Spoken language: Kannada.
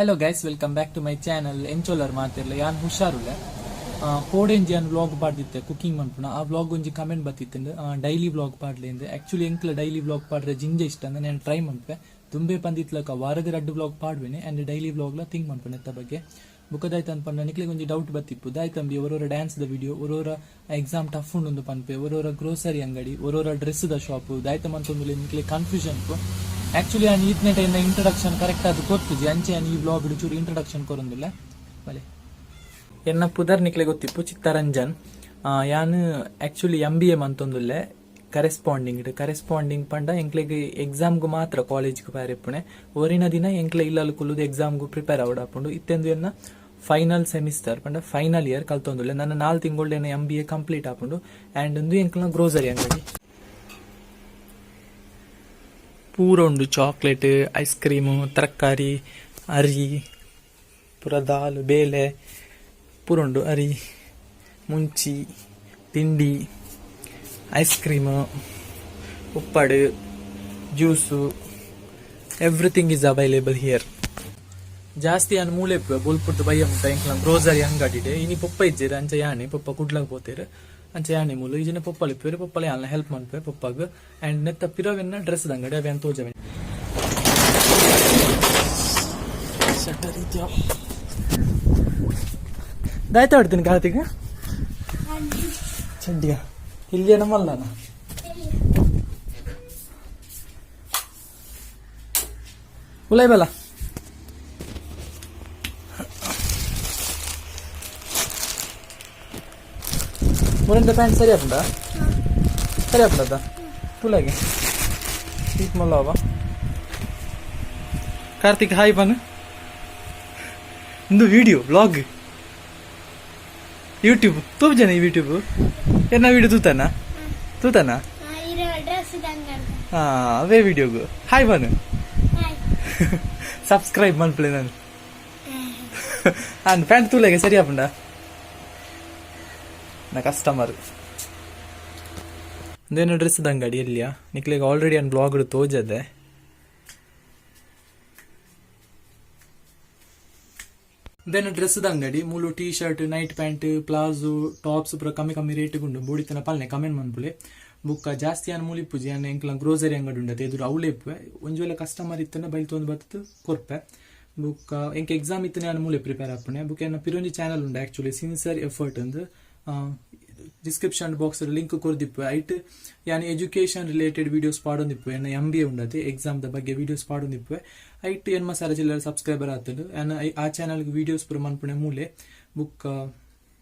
Hello guys, welcome back to my channel. Encholar ಮಾತಿರ್ಲ ಯಾನ್ ಹುಷಾರುಲ್ಲ ಕೋಡೆಂಜಿ ಅನ್ ವ್ಲಾಗ್ ಪಾಡ್ದಿತ್ತೆ ಕುಕಿಂಗ್ ಮನ್ಪುನ ಆ ವ್ಲಾಗ್ ಒಂಜಿ ಕಮೆಂಟ್ ಬತ್ತಿತ್ತಂದು ಡೈಲಿ ವ್ಲಾಗ್ ಪಾಡ್ಲೆಂದು ಆಕ್ಚುಲಿ ಎಂಕ್ಲ ಡೈಲಿ ವ್ಲಾಗ್ ಪಾಡ್ರೆ ಜಿಂಜೆ ಇಷ್ಟ ಅಂದ್ರೆ ನಾನು ಟ್ರೈ ಮನ್ಪೆ ದುಂಬೆ ಪಂದಿತ್ಲಕ ವಾರದ ರಡ್ಡು ವ್ಲಾಗ್ ಪಾಡ್ವೇನೆ ಅಂಡ್ ಡೈಲಿ ವ್ಲಾಗ್ಲ ಥಿಂಕ್ ಮನ್ಪನೆ ಎತ್ತ ಬಗ್ಗೆ ಬುಕ್ಕದಾಯ್ತ ಅನ್ಪಂಡ ನಿಕ್ಲಿಗೆ ಒಂಜಿ ಡೌಟ್ ಬತ್ತಿಪ್ಪು ದಾಯ್ತಂಬಿ ಒರೋರ ಡ್ಯಾನ್ಸ್ ದ ವಿಡಿಯೋ ಒರೋರ ಎಕ್ಸಾಮ್ ಟಫ್ ಉಂಡು ಪನ್ಪೆ ಒರೋರ ಗ್ರೋಸರಿ ಅಂಗಡಿ ಒರೋರ ಡ್ರೆಸ್ ದ ಶಾಪ್ ದಾಯ್ತ ಮಂತೊಂದುಲೆ ನಿಕ್ಲೆ ಕನ್ಫ್ಯೂಷನ್ ಆಕ್ಚುಲಿ ನಾನು ಈತ್ನೆಟ ಇಂಟ್ರಡಕ್ಷನ್ ಕರೆಕ್ಟ್ ಅದು ಕೊರ್ತಿದ್ದೆ ಅಂಚೆ ಈ ಬ್ಲಾಗ್ ಚೂರು ಇಂಟ್ರಡಕ್ಷನ್ ಕೊರೊಂದಿಲ್ಲ ಬಲೆ ಎನ್ನ ಪುದರ್ ನಿಕ್ಲೆ ಗೊತ್ತಿಪ್ಪು ಚಿತ್ತರಂಜನ್ ಯಾನ್ ಆಕ್ಚುಲಿ MBA ಮಂತೊಂದುಲ್ಲೆ ಕರೆಸ್ಪಾಂಡಿಂಗ್ ಪಂಡ ಎಂಕ್ಲೆಗ್ ಎಕ್ಸಾಮ್ಗು ಮಾತ್ರ ಕಾಲೇಜ್ಗೆ ಪಾರೆಪ್ಪುಣೆ ಒರಿನ ದಿನ ಎಂಕ್ಲೆ ಇಲ್ಲಲು ಕುಲ್ಲುದು ಎಕ್ಸಾಮ್ಗು ಪ್ರಿಪೇರ್ ಆವಡಾಪುಂಡು ಇತ್ತೆಂದು ಎನ್ನ ಫೈನಲ್ ಸೆಮಿಸ್ಟರ್ ಪಂಡ ಫೈನಲ್ ಇಯರ್ ಕಲ್ತೊಂದುಲ್ಲೆ ನನ್ನ 4 ತಿಂಗಳ MBA ಕಂಪ್ಲೀಟ್ ಆಪುಂಡು ಅಂಡ್ ಒಂದು ಎಂಕ್ಲ ಗ್ರೋಸರಿ ಅಂಗಡಿ ಪೂರ ಉಂಡು ಚಾಕ್ಲೇಟ್ ಐಸ್ ಕ್ರೀಮು ತರಕಾರಿ ಅರಿ ಪೂರ ದಾಲ್ ಬೇಳೆ ಪೂರ ಉಂಡು ಅರಿ ಮುಂಚಿ ತಿಂಡಿ ಐಸ್ ಕ್ರೀಮು ಉಪ್ಪಡು juice everything is available here ಜಾಸ್ತಿ ಯಾನು ಮೂಲೆ ಬೊಲ್ಪುಟ್ಟು ಬಯ್ಯ ಮುಟ್ಟ ಎಂಕ್ಲ ಗ್ರೋಸರಿ ಅಂಗಡಿಡೆ ಇನಿ ಪೊಪ್ಪ ಇಜ್ಜೇರು ಅಂಚೆ ಯಾನೆ ಪೊಪ್ಪ ಕುಡ್ಲಾಗ ಪೋತೇರು ಅಂಚೆ ಯಾನೆ ಮೂಲು ಈಜಿನ ಪೊಪ್ಪಲಿ ಇಪ್ಪೇರು ಪೊಪ್ಪಲ ಯಾನ ಹೆಲ್ಪ್ ಮನ್ಪೆ ಪೊಪ್ಪಗ ಅಂಡ್ ನೆತ್ತ ಪಿರವೆನ್ನ ಡ್ರೆಸ್ ಅಂಗಡಿ ಅವೆ ಅಂತ ತೋಜವೆ ದಾಯ್ತ ಹೊಡ್ತೀನಿ ಕಾರ್ತಿಕ್ ಚಡ್ಡಿಯ ಇಲ್ಲಿ ನಮ್ಮಲ್ಲನ ಉಲೈ ಬಲ ಮುರಂತ ಪ್ಯಾಂಟ್ ಸರಿ ಆಪುಂಡ ತುಲಾಗೆ ಸೀಟ್ ಮಲ್ಲವ ಕಾರ್ತಿಕ್ ಹಾಯ್ ಬನ್ ಇಂದು ವಿಡಿಯೋ ಬ್ಲಾಗ್ ಯೂಟ್ಯೂಬ್ ತೂಪ್ ಜನ ಯೂಟ್ಯೂಬ್ ಏನ ವಿಡಿಯೋ ತೂತಾನ ಹಾ ಅವೇ ವಿಡಿಯೋಗು ಹಾಯ್ ಬನ್ ಸಬ್ಸ್ಕ್ರೈಬ್ ಮನ್ಪ್ಲೆ ನಾನು ಪ್ಯಾಂಟ್ ತೂಲಾಗೆ ಸರಿ ಆಪುಂಡ ನಾ ಕಸ್ಟಮರ್ ಅಂದೇನು ಡ್ರೆಸ್ದ ಅಂಗಡಿ ಎಲ್ಲಿಯಾ ನಿಕ್ಲಿಗೆ ಆಲ್ರೆಡಿ ಒಂದು ಬ್ಲಾಗ್ ತೋಜದೆ ದೆನ್ ಡ್ರೆಸ್ದ ಅಂಗಡಿ ಮೂಲು T shirt night pant palazzo tops ಪೂರ ಕಮ್ಮಿ ರೇಟ್ ಉಂಡು ಬೂಡಿತನ ಪಾಲನೆ ಕಮೆಂಟ್ ಮನ್ಪುಲೆ ಬುಕ್ಕ ಜಾಸ್ತಿ ಅನ್ನ ಮೂಲಿ ಪೂಜೆ ಅನ್ನ ಎಂಕ್ಲ ಗ್ರೋಸರಿ ಅಂಗಡಿ ಉಂಡತೆ ಎದುರು ಅವಳೆಪ್ಪೆ ಒಂಜು ವೇಳೆ ಕಸ್ಟಮರ್ ಇತ್ತನ ಬೈಲ್ ತೊಂದು ಬತ್ತು ಕೊರ್ಪೆ ಬುಕ್ಕ ಎಂಕ್ ಎಕ್ಸಾಮ್ ಇತ್ತನೆ ಅನ್ನ ಮೂಲೆ ಪ್ರಿಪೇರ್ ಆಪಣೆ ಬುಕ್ ಏನ ಪಿರೊಂಜಿ ಚಾನಲ್ ಉಂಡು ಆಕ್ಚುಲಿ ಸಿನ್ಸಿಯರ್ ಎಫರ್ಟ್ ಅಂದು ಡಿಸ್ಕ್ರಿಪ್ಷನ್ ಬಾಕ್ಸ್ ಲಿಂಕ್ ಕೊರ್ದಿಪ್ಪು ಐಟ್ ಯಾನ್ ಎಜುಕೇಶನ್ ರಿಲೇಟೆಡ್ ವಿಡಿಯೋಸ್ ಪಾಡೊಂದಿಪ್ಪು ಏನ MBA ಉಂಡತೆ ಎಕ್ಸಾಮ್ ದ ಬಗ್ಗೆ ವಿಡಿಯೋಸ್ ಪಾಡೊಂದಿಪ್ಪು ಐಟ್ ಎನ್ಮ ಸಾರ ಜಿಲ್ಲೆ ಸಬ್ಸ್ಕ್ರೈಬರ್ ಆತಂಡು ಆ ಚಾನಲ್ಗೆ ವಿಡಿಯೋಸ್ ಪೂರ ಮನ್ಪುಣೆ ಮೂಲೆ ಬುಕ್